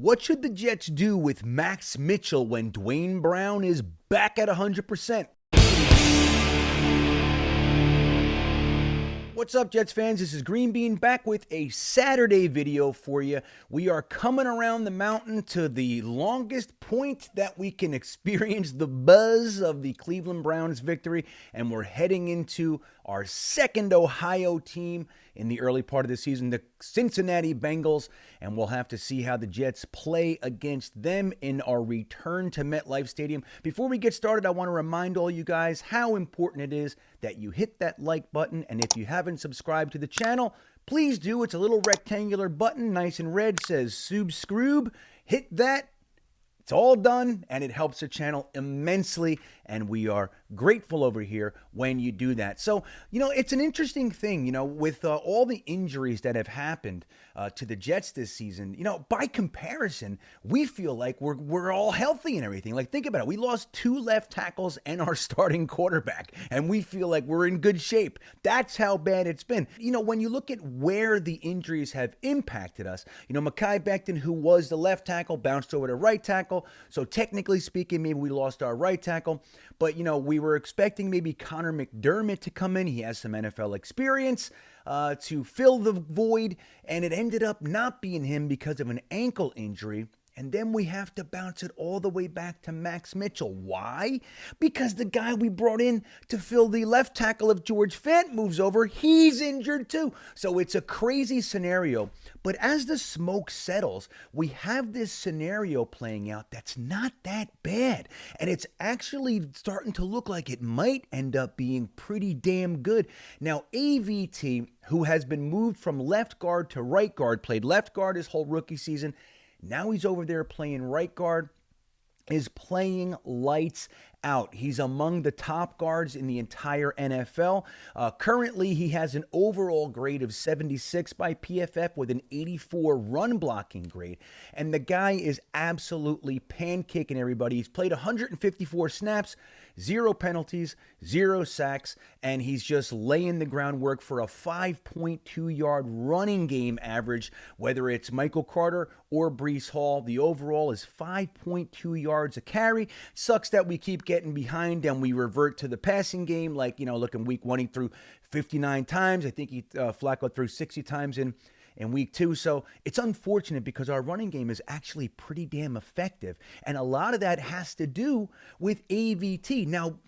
What should the Jets do with Max Mitchell when Dwayne Brown is back at 100%? What's up, Jets fans? This is GreenBean back with a Saturday video for you. We are coming around the mountain to the longest point that we can experience the buzz of the Cleveland Browns victory, and we're heading into our second Ohio team in the early part of the season, the Cincinnati Bengals, and we'll have to see how the Jets play against them in our return to MetLife Stadium. Before we get started, I want to remind all you guys how important it is that you hit that like button, and if you haven't subscribed to the channel, please do. It's a little rectangular button, nice and red, says subscribe. Hit that. It's all done, and it helps the channel immensely, and we are grateful over here when you do that. So, it's an interesting thing, with all the injuries that have happened to the Jets this season. By comparison, we feel like we're all healthy and everything. Like, think about it. We lost 2 left tackles and our starting quarterback, and we feel like we're in good shape. That's how bad it's been. When you look at where the injuries have impacted us, Mekhi Becton, who was the left tackle, bounced over to right tackle. So technically speaking, maybe we lost our right tackle, but we were expecting maybe Connor McDermott to come in. He has some NFL experience to fill the void, and it ended up not being him because of an ankle injury. And then we have to bounce it all the way back to Max Mitchell. Why? Because the guy we brought in to fill the left tackle if George Fant moves over, he's injured too. So it's a crazy scenario. But as the smoke settles, we have this scenario playing out that's not that bad. And it's actually starting to look like it might end up being pretty damn good. Now, AVT, who has been moved from left guard to right guard, played left guard his whole rookie season. Now he's over there playing right guard, is playing lights out. He's among the top guards in the entire NFL. Currently, he has an overall grade of 76 by PFF with an 84 run blocking grade. And the guy is absolutely pancaking everybody. He's played 154 snaps, 0 penalties, 0 sacks, and he's just laying the groundwork for a 5.2-yard running game average, whether it's Michael Carter or Breece Hall. The overall is 5.2 yards a carry. Sucks that we keep getting behind and we revert to the passing game. Like, look, in week 1, he threw 59 times. I think Flacco threw 60 times in week 2. So it's unfortunate because our running game is actually pretty damn effective. And a lot of that has to do with AVT. Now,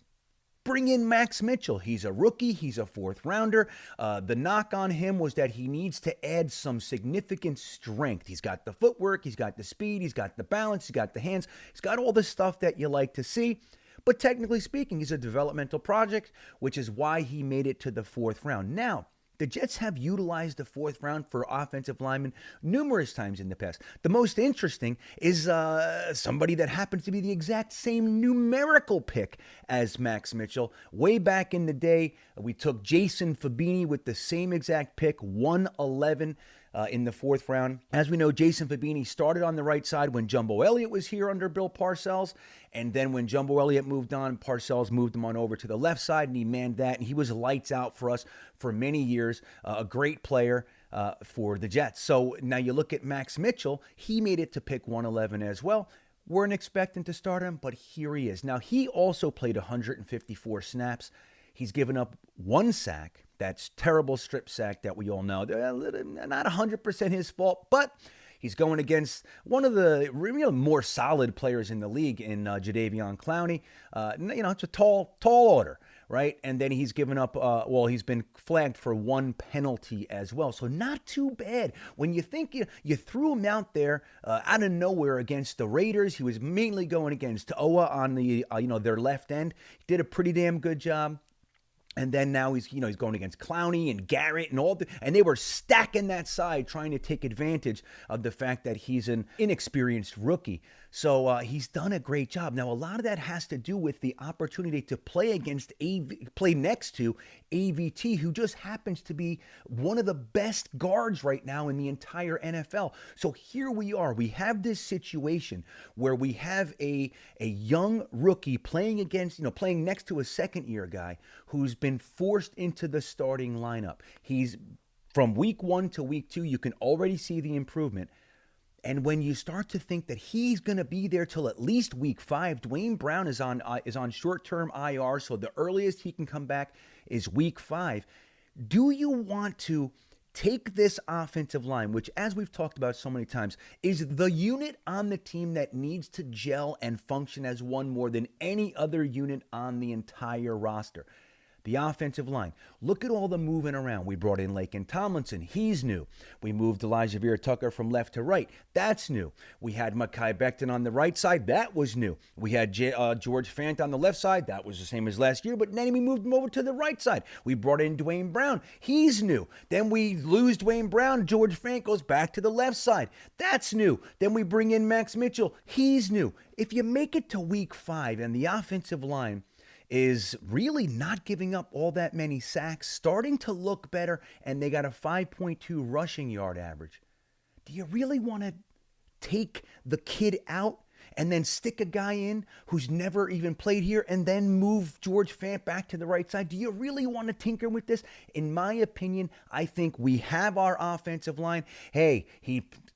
bring in Max Mitchell. He's a rookie. He's a 4th rounder. The knock on him was that he needs to add some significant strength. He's got the footwork. He's got the speed. He's got the balance. He's got the hands. He's got all the stuff that you like to see. But technically speaking, he's a developmental project, which is why he made it to the 4th round. Now, the Jets have utilized the 4th round for offensive linemen numerous times in the past. The most interesting is somebody that happens to be the exact same numerical pick as Max Mitchell. Way back in the day, we took Jason Fabini with the same exact pick, 111. In the 4th round. As we know, Jason Fabini started on the right side when Jumbo Elliott was here under Bill Parcells. And then when Jumbo Elliott moved on, Parcells moved him on over to the left side, and he manned that. And he was lights out for us for many years. A great player for the Jets. So now you look at Max Mitchell. He made it to pick 111 as well. Weren't expecting to start him, but here he is. Now, he also played 154 snaps. He's given up 1 sack. That's terrible strip sack that we all know. Not 100% his fault, but he's going against one of the more solid players in the league in Jadeveon Clowney. It's a tall order, right? And then he's given up, he's been flagged for 1 penalty as well. So not too bad. When you think you threw him out there out of nowhere against the Raiders, he was mainly going against Owa on the, their left end. He did a pretty damn good job. And then now he's going against Clowney and Garrett and they were stacking that side trying to take advantage of the fact that he's an inexperienced rookie. So he's done a great job. Now, a lot of that has to do with the opportunity to play next to AVT, who just happens to be one of the best guards right now in the entire NFL. So here we are. We have this situation where we have a young rookie playing next to a second-year guy who's been forced into the starting lineup. He's from week 1 to week 2. You can already see the improvement. And when you start to think that he's going to be there till at least week 5, Dwayne Brown is on short-term IR, so the earliest he can come back is week 5. Do you want to take this offensive line, which, as we've talked about so many times, is the unit on the team that needs to gel and function as one more than any other unit on the entire roster? The offensive line. Look at all the moving around. We brought in Laken Tomlinson. He's new. We moved Elijah Vera-Tucker from left to right. That's new. We had Mekhi Becton on the right side. That was new. We had George Fant on the left side. That was the same as last year, but then we moved him over to the right side. We brought in Dwayne Brown. He's new. Then we lose Dwayne Brown. George Fant goes back to the left side. That's new. Then we bring in Max Mitchell. He's new. If you make it to week 5 and the offensive line is really not giving up all that many sacks, starting to look better, and they got a 5.2 rushing yard average, do you really want to take the kid out and then stick a guy in who's never even played here and then move George Fant back to the right side? Do you really want to tinker with this? In my opinion, I think we have our offensive line. Hey,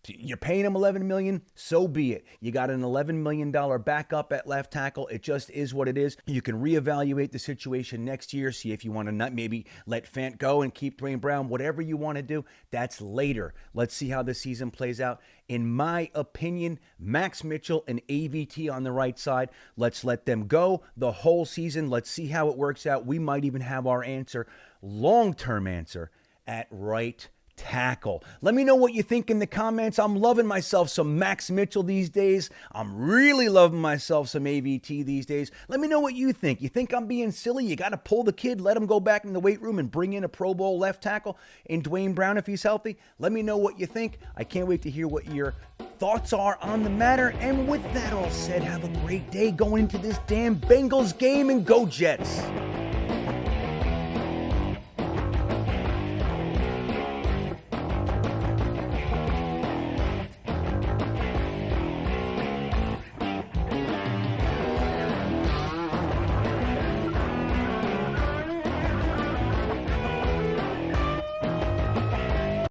you're paying him $11 million, so be it. You got an $11 million backup at left tackle. It just is what it is. You can reevaluate the situation next year, see if you want to not maybe let Fant go and keep Dwayne Brown, whatever you want to do. That's later. Let's see how the season plays out. In my opinion, Max Mitchell and AVT on the right side, let's let them go the whole season. Let's see how it works out. We might even have our answer, long-term answer, at right tackle. Let me know what you think in the comments. I'm loving myself some Max Mitchell these days. I'm really loving myself some AVT these days. Let me know what you think. You think I'm being silly? You got to pull the kid, let him go back in the weight room and bring in a Pro Bowl left tackle in Dwayne Brown if he's healthy? Let me know what you think. I can't wait to hear what your thoughts are on the matter. And with that all said, have a great day going into this damn Bengals game, and go Jets.